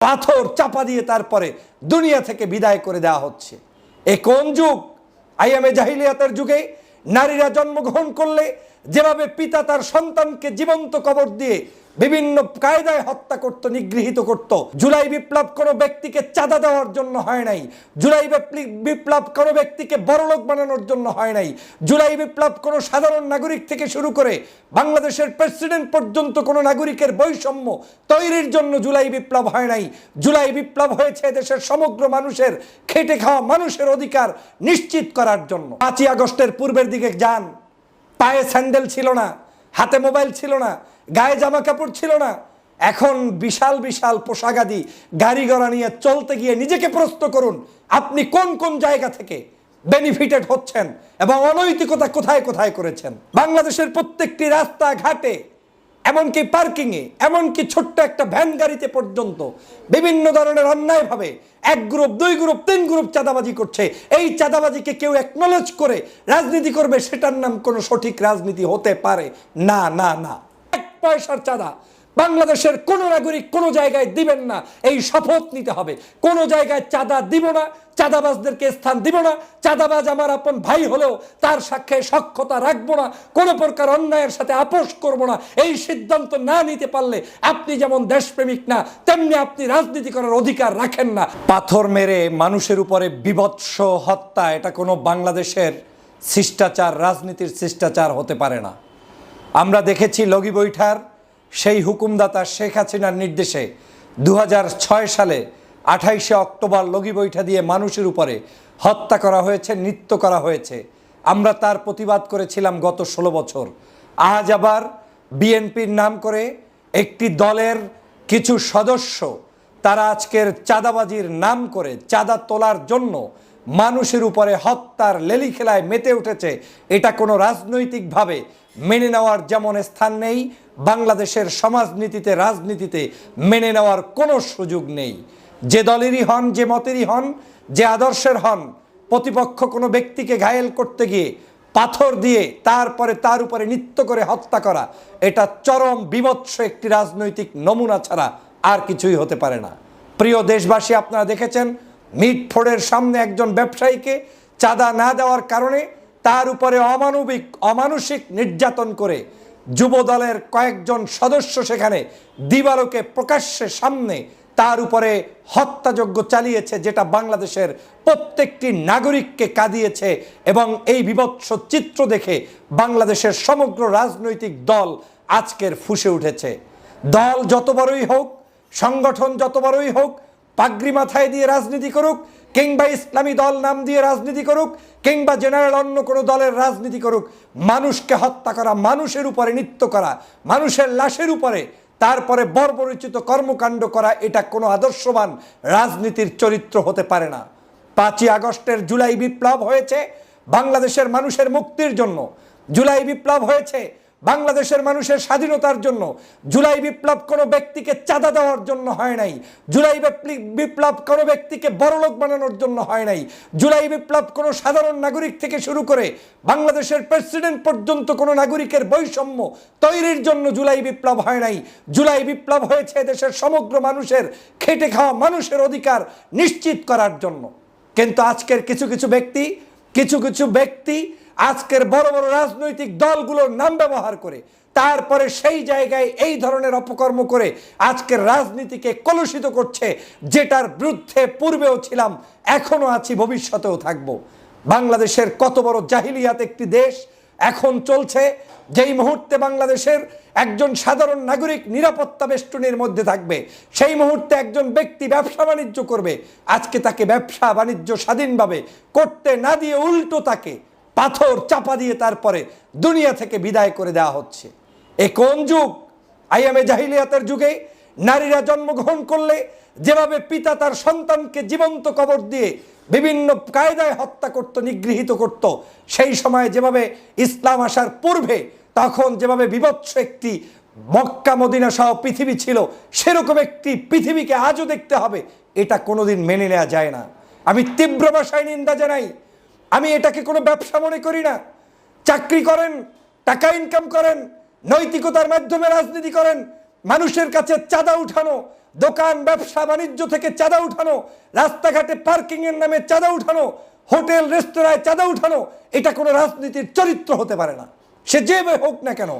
পাথর চাপা দিয়ে তারপরে দুনিয়া থেকে বিদায় করে দেওয়া হচ্ছে। এ কোন যুগ? আইয়ামে জাহিলিয়াতের যুগে নারীরা জন্মগ্রহণ করলে যেভাবে পিতা তার সন্তানকে জীবন্ত কবর দিয়ে বিভিন্ন কায়দায় হত্যা করত, নিগৃহীত করত। জুলাই বিপ্লব কোনো ব্যক্তিকে চাঁদা দেওয়ার জন্য হয় নাই। জুলাই বিপ্লব কোনো ব্যক্তিকে বড়লোক বানানোর জন্য হয় নাই। জুলাই বিপ্লব কোনো সাধারণ নাগরিক থেকে শুরু করে বাংলাদেশের প্রেসিডেন্ট পর্যন্ত কোনো নাগরিকের বৈষম্য তৈরির জন্য জুলাই বিপ্লব হয় নাই। জুলাই বিপ্লব হয়েছে দেশের সমগ্র মানুষের খেটে খাওয়া মানুষের অধিকার নিশ্চিত করার জন্য। 5ই আগস্টের পূর্বের দিকে যান, পায়ে স্যান্ডেল ছিল না, হাতে মোবাইল ছিল না, গায়ে জামা কাপড় ছিল না। এখন বিশাল বিশাল পোশাকাদি গাড়ি ঘোড়া নিয়ে চলতে গিয়ে নিজেকে প্রশ্ন করুন, আপনি কোন কোন জায়গা থেকে বেনিফিটেড হচ্ছেন এবং অনৈতিকতা কোথায় কোথায় করেছেন। বাংলাদেশের প্রত্যেকটি রাস্তা ঘাটে, এমনকি পার্কিংয়ে, এমনকি ছোট্ট একটা ভ্যান গাড়িতে পর্যন্ত বিভিন্ন ধরনের অন্যায়ভাবে 1 গ্রুপ 2 গ্রুপ 3 গ্রুপ চাঁদাবাজি করছে। এই চাঁদাবাজিকে কেউ অ্যাকনলেজ করে রাজনীতি করবে, সেটার নাম কোনো সঠিক রাজনীতি হতে পারে না। না না, 1 পয়সার চাঁদা বাংলাদেশের কোনো নাগরিক কোনো জায়গায় দিবেন না, এই শপথ নিতে হবে। কোনো জায়গায় চাঁদা দিব না, চাঁদাবাজদেরকে স্থান দিব না। চাঁদাবাজ আমার আপন ভাই হলেও তার সাথে সখ্যতা রাখবো না, কোনো প্রকার অন্যায়ের সাথে আপোষ করব না। এই সিদ্ধান্ত না নিতে পারলে আপনি যেমন দেশপ্রেমিক না, তেমনি আপনি রাজনীতি করার অধিকার রাখেন না। পাথর মেরে মানুষের উপরে বিভৎস হত্যা, এটা কোনো বাংলাদেশের শিষ্টাচার, রাজনীতির শিষ্টাচার হতে পারে না। আমরা দেখেছি লগি বৈঠার সেই হুকুমদাতা শেখ হাসিনার নির্দেশে 2006 সালে 28শে অক্টোবর লগি বৈঠা দিয়ে মানুষের উপরে হত্যা করা হয়েছে, নৃত্য করা হয়েছে। আমরা তার প্রতিবাদ করেছিলাম গত 16 বছর। আজ আবার বিএনপির নাম করে একটি দলের কিছু সদস্য তারা আজকের চাঁদাবাজির নাম করে চাঁদা তোলার জন্য মানুষের উপরে হত্যার লেলি খেলায় মেতে উঠেছে। এটা কোনো রাজনৈতিকভাবে মেনে নেওয়ার যেমন স্থান নেই, বাংলাদেশের সমাজনীতিতে, রাজনীতিতে মেনে নেওয়ার কোনো সুযোগ নেই। যে দলেরই হন, যে মতেরই হন, যে আদর্শের হন, প্রতিপক্ষ কোনো ব্যক্তিকে ঘায়েল করতে গিয়ে পাথর দিয়ে তারপরে তার উপরে নৃত্য করে হত্যা করা, এটা চরম বিভৎস একটি রাজনৈতিক নমুনা ছাড়া আর কিছুই হতে পারে না। প্রিয় দেশবাসী, আপনারা দেখেছেন মিটফোর্ডের সামনে একজন ব্যবসায়ীকে চাঁদা না দেওয়ার কারণে তার উপরে অমানুষিক নির্যাতন করে যুব দলের কয়েকজন সদস্য সেখানে দিবালোকে প্রকাশ্যে সামনে তার উপরে হত্যাযজ্ঞ চালিয়েছে, যেটা বাংলাদেশের প্রত্যেকটি নাগরিককে কাঁদিয়েছে। এবং এই বিভৎস চিত্র দেখে বাংলাদেশের সমগ্র রাজনৈতিক দল আজকের ফুঁসে উঠেছে। দল যত বড়ই হোক, সংগঠন যত বড়ই হোক, পাগড়ি মাথায় দিয়ে রাজনীতি করুক, কিংবা ইসলামী দল নাম দিয়ে রাজনীতি করুক, কিংবা জেনারেল অন্য কোনো দলের রাজনীতি করুক, মানুষকে হত্যা করা, মানুষের উপরে নৃত্য করা, মানুষের লাশের উপরে তারপরে বর্বরচিত কর্মকাণ্ড করা, এটা কোনো আদর্শবান রাজনীতির চরিত্র হতে পারে না। 5ই আগস্টের জুলাই বিপ্লব হয়েছে বাংলাদেশের মানুষের মুক্তির জন্য। জুলাই বিপ্লব হয়েছে বাংলাদেশের মানুষের স্বাধীনতার জন্য। জুলাই বিপ্লব কোনো ব্যক্তিকে চাঁদা দেওয়ার জন্য হয় নাই। জুলাই বিপ্লব কোনো ব্যক্তিকে বড়লোক বানানোর জন্য হয় নাই। জুলাই বিপ্লব কোনো সাধারণ নাগরিক থেকে শুরু করে বাংলাদেশের প্রেসিডেন্ট পর্যন্ত কোনো নাগরিকের বৈষম্য তৈরির জন্য জুলাই বিপ্লব হয় নাই। জুলাই বিপ্লব হয়েছে দেশের সমগ্র মানুষের খেটে খাওয়া মানুষের অধিকার নিশ্চিত করার জন্য। কিন্তু আজকের কিছু কিছু ব্যক্তি আজকের বড় বড় রাজনৈতিক দলগুলোর নাম ব্যবহার করে তারপরে সেই জায়গায় এই ধরনের অপকর্ম করে আজকের রাজনীতিকে কলুষিত করছে, যেটার বিরুদ্ধে পূর্বেও ছিলাম, এখনো আছি, ভবিষ্যতেও থাকব। বাংলাদেশের কত বড় জাহিলিয়াত একটি দেশ এখন চলছে, যেই মুহূর্তে বাংলাদেশের একজন সাধারণ নাগরিক নিরাপত্তা বেষ্টনীর মধ্যে থাকবে, সেই মুহূর্তে একজন ব্যক্তি ব্যবসা বাণিজ্য করবে, আজকে তাকে ব্যবসা বাণিজ্য স্বাধীনভাবে করতে না দিয়ে উল্টো তাকে পাথর চাপা দিয়ে তারপরে দুনিয়া থেকে বিদায় করে দেওয়া হচ্ছে। এ কোন যুগ? আইয়ামে জাহিলিয়াতের যুগে নারীরা জন্মগ্রহণ করলে যেভাবে পিতা তার সন্তানকে জীবন্ত কবর দিয়ে বিভিন্ন কায়দায় হত্যা করত, নিগৃহীত করত, সেই সময় যেভাবে ইসলাম আসার পূর্বে তখন যেভাবে বিভৎস একটি মক্কা মদিনা সহ পৃথিবী ছিল, সেরকম একটি পৃথিবীকে আজও দেখতে হবে, এটা কোনোদিন মেনে নেওয়া যায় না। আমি তীব্র ভাষায় নিন্দা জানাই। আমি এটাকে কোনো ব্যবসা মনে করি না। চাকরি করেন, টাকা ইনকাম করেন, নৈতিকতার মাধ্যমে রাজনীতি করেন, মানুষের কাছে চাঁদা উঠানো, দোকান ব্যবসা বাণিজ্য থেকে চাঁদা উঠানো, রাস্তাঘাটে পার্কিং এর নামে চাঁদা উঠানো, হোটেল রেস্তোরাঁয় চাঁদা উঠানো, এটা কোনো রাজনীতির চরিত্র হতে পারে না। সে যে হোক না কেন,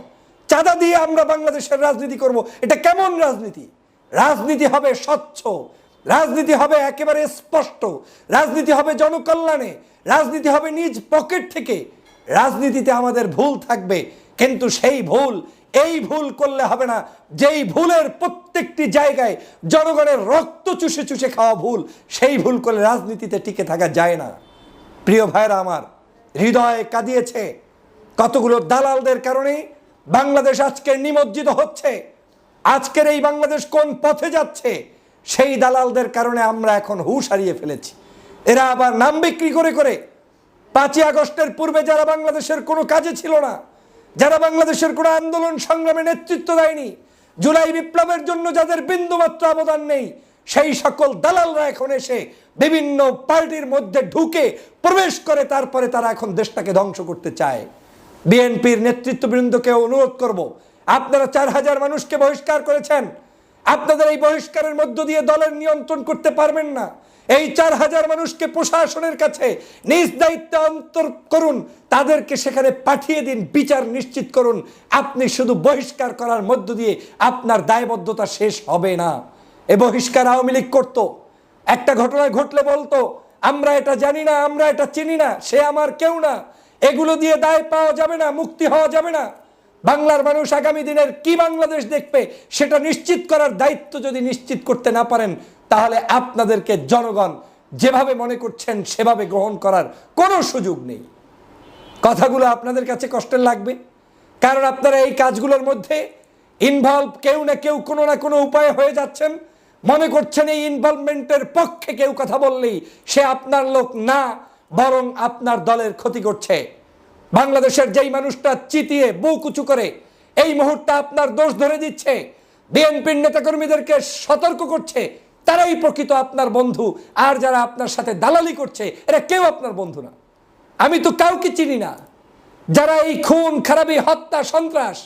চাঁদা দিয়ে আমরা বাংলাদেশের রাজনীতি করব, এটা কেমন রাজনীতি? রাজনীতি হবে স্বচ্ছ, রাজনীতি হবে একেবারে স্পষ্ট, রাজনীতি হবে জনকল্যাণে, রাজনীতি হবে নিজ পকেট থেকে। রাজনীতিতে আমাদের ভুল থাকবে, কিন্তু সেই ভুল এই ভুল করলে হবে না যেই ভুলের প্রত্যেকটি জায়গায় জনগণের রক্ত চুষে চুষে খাওয়া ভুল, সেই ভুল করলে রাজনীতিতে টিকে থাকা যায় না। প্রিয় ভাইরা আমার, হৃদয়ে কাঁদিয়েছে কতগুলো দালালদের কারণে বাংলাদেশ আজকে নিমজ্জিত হচ্ছে। আজকের এই বাংলাদেশ কোন পথে যাচ্ছে, সেই দালালদের কারণে আমরা এখন হুঁশ হারিয়ে ফেলেছি। এরা আবার নাম বিক্রি করে করে 5ই আগস্টের পূর্বে যারা বাংলাদেশের কোনো কাজে ছিল না, যারা বাংলাদেশের কোনো আন্দোলন সংগ্রামে নেতৃত্ব দেয়নি, জুলাই বিপ্লবের জন্য যাদের বিন্দুমাত্র অবদান নেই, সেই সকল দালালরা এখন এসে বিভিন্ন পার্টির মধ্যে ঢুকে প্রবেশ করে তারপরে তারা এখন দেশটাকে ধ্বংস করতে চায়। বিএনপির নেতৃত্ববৃন্দকে অনুরোধ করব, আপনারা 4000 মানুষকে বহিষ্কার করেছেন, আপনাদের এই বহিষ্কারের মধ্য দিয়ে দলের নিয়ন্ত্রণ করতে পারবেন না। এই 4000 মানুষকে প্রশাসনের কাছে নিজ দায়িত্বে অন্তর করুন, তাদেরকে সেখানে পাঠিয়ে দিন, বিচার নিশ্চিত করুন। আপনি শুধু বহিষ্কার করার মধ্য দিয়ে আপনার দায়বদ্ধতা শেষ হবে না। এ বহিষ্কার আওয়ামী লীগ করতো, একটা ঘটনা ঘটলে বলতো আমরা এটা জানি না, আমরা এটা চিনি না, সে আমার কেউ না। এগুলো দিয়ে দায় পাওয়া যাবে না, মুক্তি হওয়া যাবে না। বাংলার মানুষ আগামী দিনের কি বাংলাদেশ দেখবে সেটা নিশ্চিত করার দায়িত্ব যদি নিশ্চিত করতে না পারেন, তাহলে আপনাদেরকে জনগণ যেভাবে মনে করছেন সেভাবে গ্রহণ করার কোনো সুযোগ নেই। কথাগুলো আপনাদের কাছে কষ্টের লাগবে, কারণ আপনারা এই কাজগুলোর মধ্যে ইনভলভ কেউ না কেউ কোনো না কোনো উপায়ে হয়ে যাচ্ছেন। মনে করছেন এই ইনভলভমেন্টের পক্ষে কেউ কথা বললেই সে আপনার লোক না, বরং আপনার দলের ক্ষতি করছে। বাংলাদেশের যেই মানুষটা চিতিয়ে বুক উঁচু করে এই মুহূর্তে আপনার দোষ ধরে দিচ্ছে, বিএনপির নেতাকর্মীদেরকে সতর্ক করছে, তারাই প্রকৃত আপনার বন্ধু। আর যারা আপনার সাথে দালালি করছে এরা কেউ আপনার বন্ধু না। আমি তো কাউকে চিনি না যারা এই খুন খারাপি হত্যা সন্ত্রাস,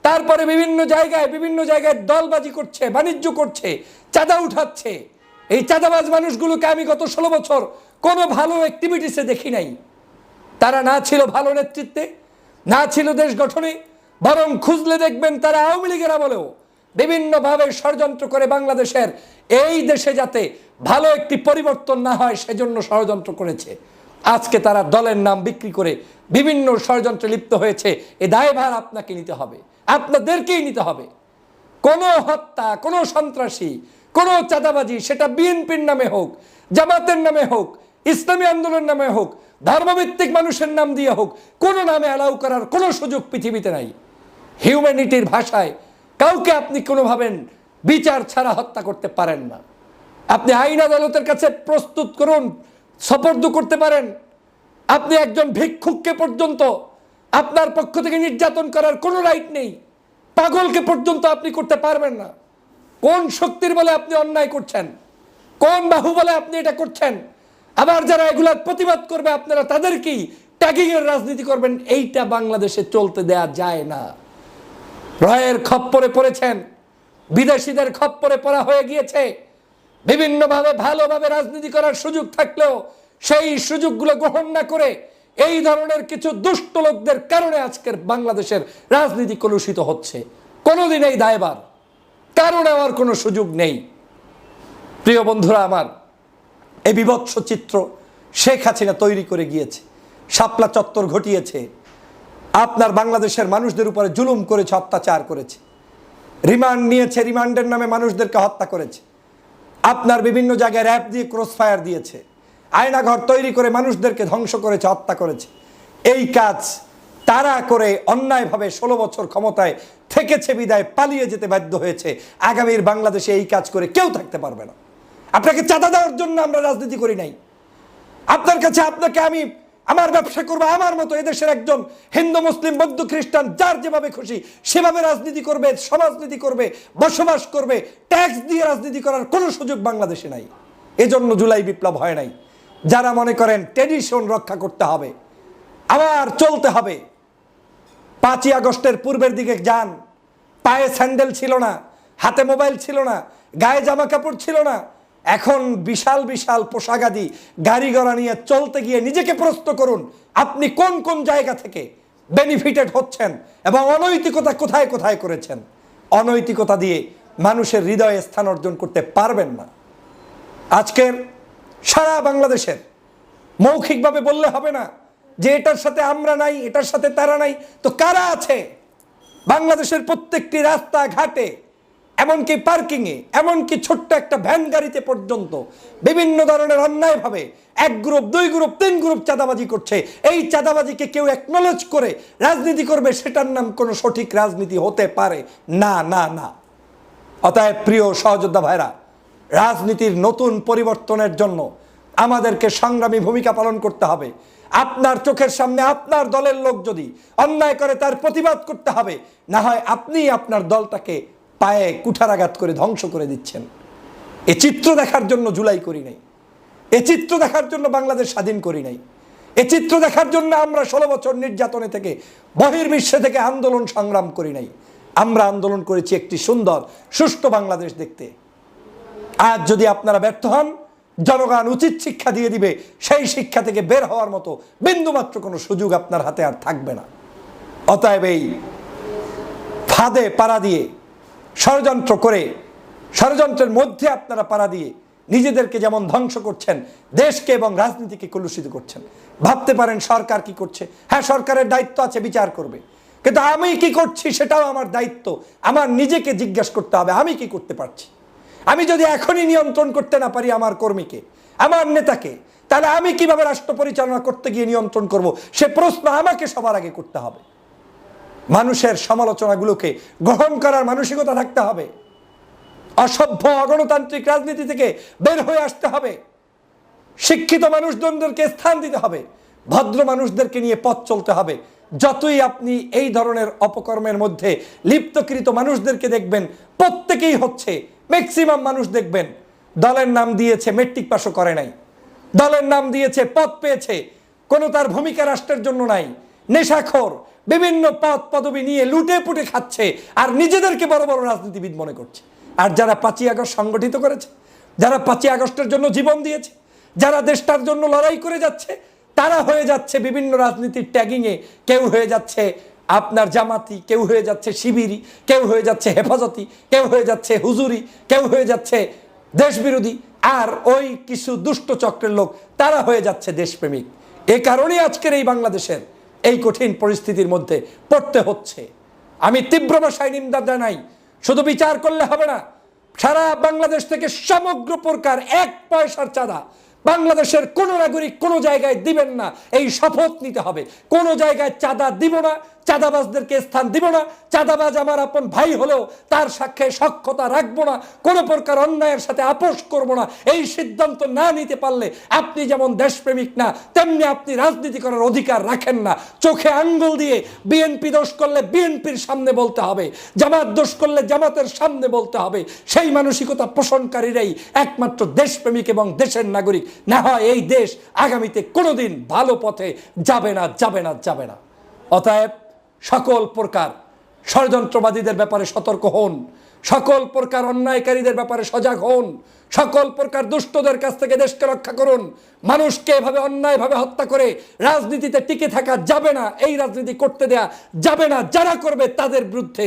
তারপরে বিভিন্ন জায়গায় দলবাজি করছে, বাণিজ্য করছে, চাঁদা উঠাচ্ছে। এই চাঁদাবাজ মানুষগুলোকে আমি গত 16 বছর কোনো ভালো অ্যাক্টিভিটিসে দেখি নাই। তারা না ছিল ভালো নেতৃত্বে, না ছিল দেশ গঠনে, বরং খুঁজলে দেখবেন তারা আওয়ামী লীগের আমলেও বিভিন্নভাবে ষড়যন্ত্র করে বাংলাদেশের এই দেশে যাতে ভালো একটি পরিবর্তন না হয় সেজন্য ষড়যন্ত্র করেছে। আজকে তারা দলের নাম বিক্রি করে বিভিন্ন ষড়যন্ত্রে লিপ্ত হয়েছে। এ দায়ভার আপনাকে নিতে হবে, আপনাদেরকেই নিতে হবে। কোনো হত্যা, কোনো সন্ত্রাসী, কোনো চাঁদাবাজি, সেটা বিএনপির নামে হোক, জামাতের নামে হোক, ইসলামী আন্দোলনের নামে হোক, ধর্মভিত্তিক মানুষের নাম দিয়ে হোক, কোনো নামে অ্যালাউ করার কোনো সুযোগ পৃথিবীতে নাই। হিউম্যানিটির ভাষায় কাউকে আপনি কোনোভাবে বিচার ছাড়া হত্যা করতে পারেন না। আপনি আইন আদালতের কাছে প্রস্তুত করুন, সোপর্দ করতে পারেন। আপনি একজন ভিক্ষুককে পর্যন্ত আপনার পক্ষ থেকে নির্যাতন করার কোনো রাইট নেই। পাগলকে পর্যন্ত আপনি করতে পারবেন না। কোন শক্তির বলে আপনি অন্যায় করছেন, কোন বাহু বলে আপনি এটা করছেন? আবার যারা এগুলার প্রতিবাদ করবে আপনারা তাদেরকেই ট্যাগিং এর রাজনীতি করবেন। এইটা বাংলাদেশে চলতে দেয়া যায় না। রয়ের খপ্পরে পড়েছেন, বিদেশিদের খপ্পরে পড়া হয়ে গিয়েছে। বিভিন্নভাবে ভালোভাবে রাজনীতি করার সুযোগ থাকলেও সেই সুযোগগুলো গ্রহণ না করে এই ধরনের কিছু দুষ্ট লোকদের কারণে আজকের বাংলাদেশের রাজনীতি কলুষিত হচ্ছে। কোনোদিন এই দায়ভার কারণ নেওয়ার কোনো সুযোগ নেই। প্রিয় বন্ধুরা আমার, এই বিভৎস চিত্র শেখ হাসিনা তৈরি করে গিয়েছে, শাপলা চত্বর ঘটিয়েছে, আপনার বাংলাদেশের মানুষদের উপরে জুলুম করেছে, অত্যাচার করেছে, রিমান্ড নিয়েছে, রিমান্ডের নামে মানুষদেরকে হত্যা করেছে, আপনার বিভিন্ন জায়গায় র্যাব দিয়ে ক্রস ফায়ার দিয়েছে, আয়নাঘর তৈরি করে মানুষদেরকে ধ্বংস করেছে, হত্যা করেছে। এই কাজ তারা করে অন্যায়ভাবে 16 বছর ক্ষমতায় থেকেছে বিদায় পালিয়ে যেতে বাধ্য হয়েছে। আগামীর বাংলাদেশে এই কাজ করে কেউ থাকতে পারবে না। আপনাকে চাঁদা দেওয়ার জন্য আমরা রাজনীতি করি নাই। আপনার কাছে আপনাকে আমি আমার ব্যবসা করবো, আমার মতো এদেশের একজন হিন্দু মুসলিম বৌদ্ধ খ্রিস্টান যার যেভাবে খুশি সেভাবে রাজনীতি করবে, সমাজনীতি করবে, বসবাস করবে। ট্যাক্স দিয়ে রাজনীতি করার কোনো সুযোগ বাংলাদেশে নাই। এজন্য জুলাই বিপ্লব হয় নাই। যারা মনে করেন ট্র্যাডিশন রক্ষা করতে হবে, আবার চলতে হবে, 5ই আগস্টের পূর্বের দিকে যান। পায়ে স্যান্ডেল ছিল না, হাতে মোবাইল ছিল না, গায়ে জামা কাপড় ছিল না। এখন বিশাল বিশাল পোশাকাদি গাড়ি ঘোড়া নিয়ে চলতে গিয়ে নিজেকে প্রশ্ন করুন, আপনি কোন কোন জায়গা থেকে বেনিফিটেড হচ্ছেন এবং অনৈতিকতা কোথায় কোথায় করেছেন। অনৈতিকতা দিয়ে মানুষের হৃদয়ে স্থান অর্জন করতে পারবেন না। আজকের সারা বাংলাদেশের মৌখিকভাবে বললে হবে না যে এটার সাথে আমরা নাই, এটার সাথে তারা নাই। তো কারা আছে? বাংলাদেশের প্রত্যেকটি রাস্তা ঘাটে, এমনকি পার্কিংয়ে, এমনকি ছোট্ট একটা ভ্যান গাড়িতে পর্যন্ত বিভিন্ন ধরনের অন্যায়ভাবে 1 গ্রুপ 2 গ্রুপ 3 গ্রুপ চাঁদাবাজি করছে। এই চাঁদাবাজিকে কেউ অ্যাকনলেজ করে রাজনীতি করবে, সেটার নাম কোনো সঠিক রাজনীতি হতে পারে না না না। অতএব প্রিয় সহযোদ্ধা ভাইরা, রাজনীতির নতুন পরিবর্তনের জন্য আমাদেরকে সংগ্রামী ভূমিকা পালন করতে হবে। আপনার চোখের সামনে আপনার দলের লোক যদি অন্যায় করে তার প্রতিবাদ করতে হবে, না হয় আপনি আপনার দলটাকে পায়ে কুঠারাঘাত করে ধ্বংস করে দিচ্ছেন। এ চিত্র দেখার জন্য জুলাই করি নাই, এ চিত্র দেখার জন্য বাংলাদেশ স্বাধীন করি নাই, এ চিত্র দেখার জন্য আমরা 16 বছর নির্যাতনে থেকে বহির্বিশ্বে থেকে আন্দোলন সংগ্রাম করি নাই। আমরা আন্দোলন করেছি একটি সুন্দর সুষ্ঠু বাংলাদেশ দেখতে। আজ যদি আপনারা ব্যর্থ হন, জনগণ উচিত শিক্ষা দিয়ে দিবে। সেই শিক্ষা থেকে বের হওয়ার মতো বিন্দুমাত্র কোনো সুযোগ আপনার হাতে আর থাকবে না। অতএব এই ফাঁদে পাড়া দিয়ে ষড়যন্ত্র করে, ষড়যন্ত্রের মধ্যে আপনারা পাড়া দিয়ে নিজেদেরকে যেমন ধ্বংস করছেন, দেশকে এবং রাজনীতিকে কলুষিত করছেন। ভাবতে পারেন সরকার কি করছে? হ্যাঁ, সরকারের দায়িত্ব আছে, বিচার করবে, কিন্তু আমি কি করছি সেটাও আমার দায়িত্ব। আমার নিজেকে জিজ্ঞাসা করতে হবে, আমি কি করতে পারছি। আমি যদি এখনই নিয়ন্ত্রণ করতে না পারি আমার কর্মীকে, আমার নেতাকে, তাহলে আমি কিভাবে রাষ্ট্র পরিচালনা করতে গিয়ে নিয়ন্ত্রণ করব, সে প্রশ্ন আমাকে সবার আগে করতে হবে। মানুষের সমালোচনাগুলোকে গ্রহণ করার মানসিকতা থাকতে হবে। অসভ্য অগণতান্ত্রিক রাজনীতি থেকে বের হয়ে আসতে হবে। শিক্ষিত মানুষজনদেরকে স্থান দিতে হবে, ভদ্র মানুষদেরকে নিয়ে পথ চলতে হবে। যতই আপনি এই ধরনের অপকর্মের মধ্যে লিপ্তকৃত মানুষদেরকে দেখবেন, প্রত্যেকেই হচ্ছে, ম্যাক্সিমাম মানুষ দেখবেন দলের নাম দিয়েছে, মেট্রিক পাসও করে নাই, দলের নাম দিয়েছে, পদ পেয়েছে, কোনো তার ভূমিকা রাষ্ট্রের জন্য নাই, নেশাখোর, বিভিন্ন পদ পদবি নিয়ে লুটে পুটে খাচ্ছে আর নিজেদেরকে বড় বড় রাজনীতিবিদ মনে করছে। আর যারা 5ই আগস্ট সংগঠিত করেছে, যারা 5ই আগস্টের জন্য জীবন দিয়েছে, যারা দেশটার জন্য লড়াই করে যাচ্ছে, তারা হয়ে যাচ্ছে বিভিন্ন রাজনীতির ট্যাগিংয়ে। কেউ হয়ে যাচ্ছে আপনার জামাতি, কেউ হয়ে যাচ্ছে শিবিরি, কেউ হয়ে যাচ্ছে হেফাজতি, কেউ হয়ে যাচ্ছে হুজুরি, কেউ হয়ে যাচ্ছে দেশবিরোধী, আর ওই কিছু দুষ্ট চক্রের লোক তারা হয়ে যাচ্ছে দেশপ্রেমিক। এ কারণেই আজকের এই বাংলাদেশের এই কঠিন পরিস্থিতির মধ্যে পড়তে হচ্ছে। আমি তীব্র ভাষায় নিন্দা জানাই। শুধু বিচার করলে হবে না, সারা বাংলাদেশ থেকে সমগ্র প্রকার 1 পয়সার চাঁদা বাংলাদেশের কোন নাগরিক কোনো জায়গায় দিবেন না, এই শপথ নিতে হবে। কোনো জায়গায় চাঁদা দিব না, চাঁদাবাজদেরকে স্থান দিব না। চাঁদাবাজ আমার আপন ভাই হলেও তার সাথে সখ্যতা রাখবো না, কোনো প্রকার অন্যায়ের সাথে আপোষ করব না। এই সিদ্ধান্ত না নিতে পারলে আপনি যেমন দেশপ্রেমিক না, তেমনি আপনি রাজনীতি করার অধিকার রাখেন না। চোখে আঙ্গুল দিয়ে বিএনপি দোষ করলে বিএনপির সামনে বলতে হবে, জামাত দোষ করলে জামাতের সামনে বলতে হবে। সেই মানসিকতা পোষণকারীরাই একমাত্র দেশপ্রেমিক এবং দেশের নাগরিক। না হয় এই দেশ আগামীতে কোনোদিন ভালো পথে যাবে না, যাবে না, যাবে না। অতএব সকল প্রকার ষড়যন্ত্রবাদীদের ব্যাপারে সতর্ক হন, সকল প্রকার অন্যায়কারীদের ব্যাপারে সজাগ হন, সকল প্রকার দুষ্টদের কাছ থেকে দেশকে রক্ষা করুন। মানুষকে এভাবে অন্যায়ভাবে হত্যা করে রাজনীতিতে টিকে থাকা যাবে না, এই রাজনীতি করতে দেয়া যাবে না। যারা করবে তাদের বিরুদ্ধে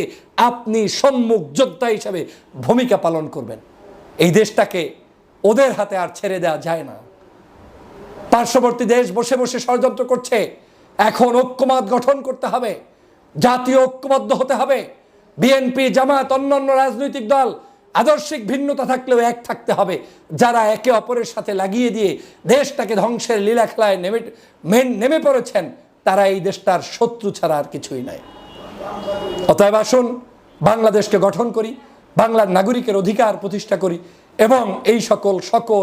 আপনি সম্মুখ যোদ্ধা হিসেবে ভূমিকা পালন করবেন। এই দেশটাকে ওদের হাতে আর ছেড়ে দেওয়া যায় না। পার্শ্ববর্তী দেশ বসে বসে ষড়যন্ত্র করছে, এখন ঐক্যমত গঠন করতে হবে, জাতীয় ঐক্যবদ্ধ হতে হবে। বিএনপি, জামাত, অন্যান্য রাজনৈতিক দল আদর্শিক ভিন্নতা থাকলেও এক থাকতে হবে। যারা একে অপরের সাথে লাগিয়ে দিয়ে দেশটাকে ধ্বংসের লীলা খেলায় নেমে পড়েছেন, তারা এই দেশটার শত্রু ছাড়া আর কিছুই নাই। অতএব আসুন বাংলাদেশকে গঠন করি, বাংলার নাগরিকের অধিকার প্রতিষ্ঠা করি এবং এই সকল